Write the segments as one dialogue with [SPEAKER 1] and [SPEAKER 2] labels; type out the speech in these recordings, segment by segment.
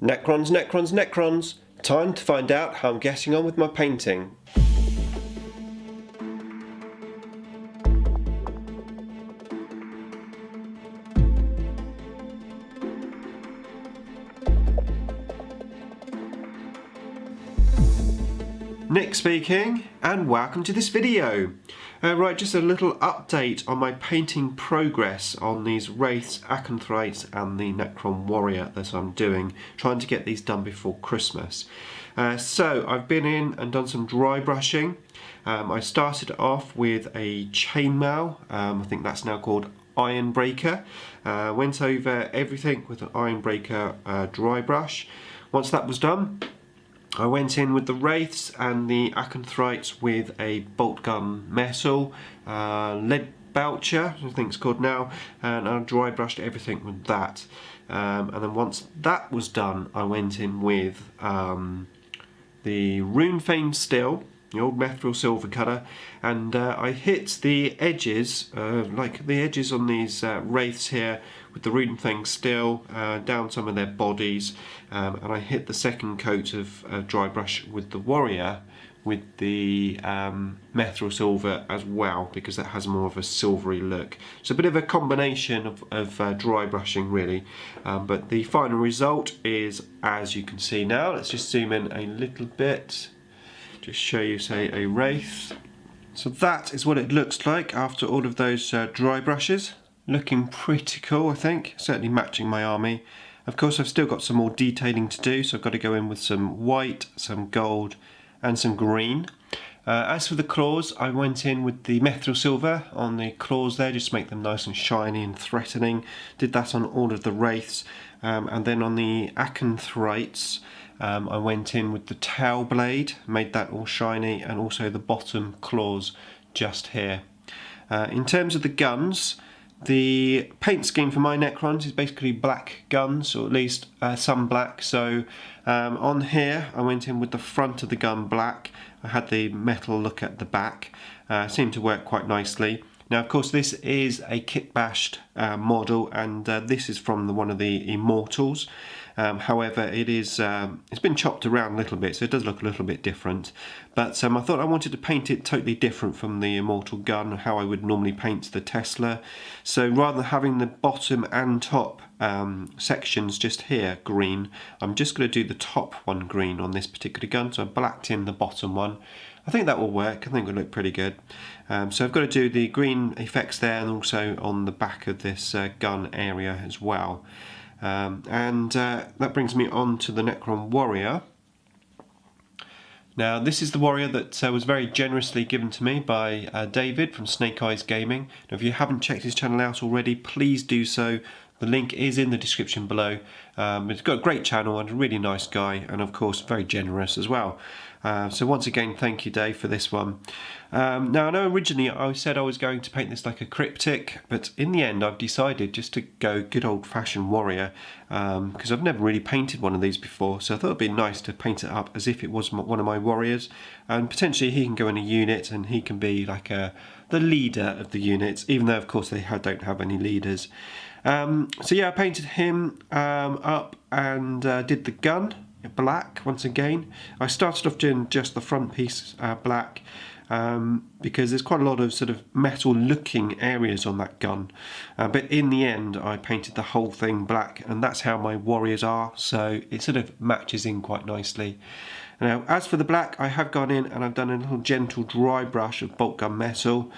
[SPEAKER 1] Necrons, Necrons, Necrons! Time to find out how I'm getting on with my painting. Nick speaking, and welcome to this video. Right, just a little update on my painting progress on these Wraiths, Acanthrite and the Necron Warrior that I'm doing, trying to get these done before Christmas. So I've been in and done some dry brushing. I started off with a chainmail, I think that's now called Iron Breaker. Went over everything with an Iron Breaker dry brush. Once that was done, I went in with the Wraiths and the Acanthrites with a bolt gun metal, lead belcher, I think it's called now, and I dry brushed everything with that. And then once that was done, I went in with the Rune Fane Steel, the old Mithril Silver Colour, and I hit the edges, like the edges on these Wraiths here, with the Rune Fane Steel down some of their bodies, and I hit the second coat of dry brush with the Warrior with the Mithril Silver as well, because that has more of a silvery look. So a bit of a combination of dry brushing really, but the final result is, as you can see now. Let's just zoom in a little bit, just show you, say, a Wraith. So that is what it looks like after all of those dry brushes. Looking pretty cool, I think, certainly matching my army. Of course, I've still got some more detailing to do, so I've got to go in with some white, some gold and some green. As for the claws, I went in with the Mithril Silver on the claws there, just to make them nice and shiny and threatening. Did that on all of the Wraiths, and then on the Acanthrites, I went in with the tail blade, made that all shiny, and also the bottom claws just here. In terms of the guns, the paint scheme for my Necrons is basically black guns, or at least some black. So on here I went in with the front of the gun black. I had the metal look at the back. Seemed to work quite nicely. Now of course this is a kit bashed model, and this is from one of the Immortals. However, it's been chopped around a little bit, so it does look a little bit different. But I thought I wanted to paint it totally different from the Immortal gun, how I would normally paint the Tesla. So rather than having the bottom and top sections just here green, I'm just going to do the top one green on this particular gun. So I blacked in the bottom one. I think that will work. I think it will look pretty good. So I've got to do the green effects there, and also on the back of this gun area as well. That brings me on to the Necron Warrior. Now this is the warrior that was very generously given to me by David from Snake Eyes Gaming. Now if you haven't checked his channel out already, please do so. The link is in the description below. He's got a great channel and a really nice guy, and of course very generous as well. So once again, thank you, Dave, for this one. Now I know originally I said I was going to paint this like a cryptic, but in the end I've decided just to go good old-fashioned warrior, because I've never really painted one of these before, so I thought it'd be nice to paint it up as if it was one of my warriors, and potentially he can go in a unit and he can be like the leader of the units, even though of course they don't have any leaders. So yeah, I painted him up and did the gun black once again. I started off doing just the front piece black, because there's quite a lot of sort of metal looking areas on that gun, but in the end I painted the whole thing black, and that's how my warriors are, so it sort of matches in quite nicely. Now as for the black, I have gone in and I've done a little gentle dry brush of bolt gun metal,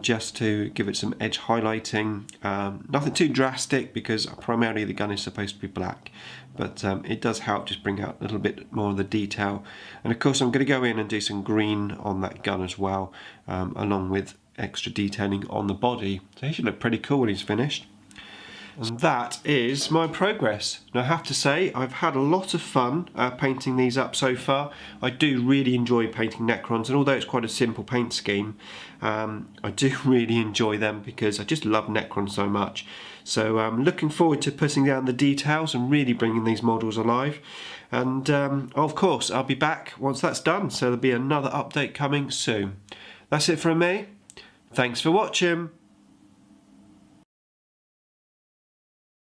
[SPEAKER 1] just to give it some edge highlighting. Nothing too drastic, because primarily the gun is supposed to be black, but it does help just bring out a little bit more of the detail. And of course I'm going to go in and do some green on that gun as well, along with extra detailing on the body. So he should look pretty cool when he's finished. And that is my progress. Now I have to say, I've had a lot of fun painting these up so far. I do really enjoy painting Necrons, and although it's quite a simple paint scheme, I do really enjoy them because I just love Necrons so much. So I'm looking forward to putting down the details and really bringing these models alive. And of course I'll be back once that's done, so there'll be another update coming soon. That's it from me. Thanks for watching.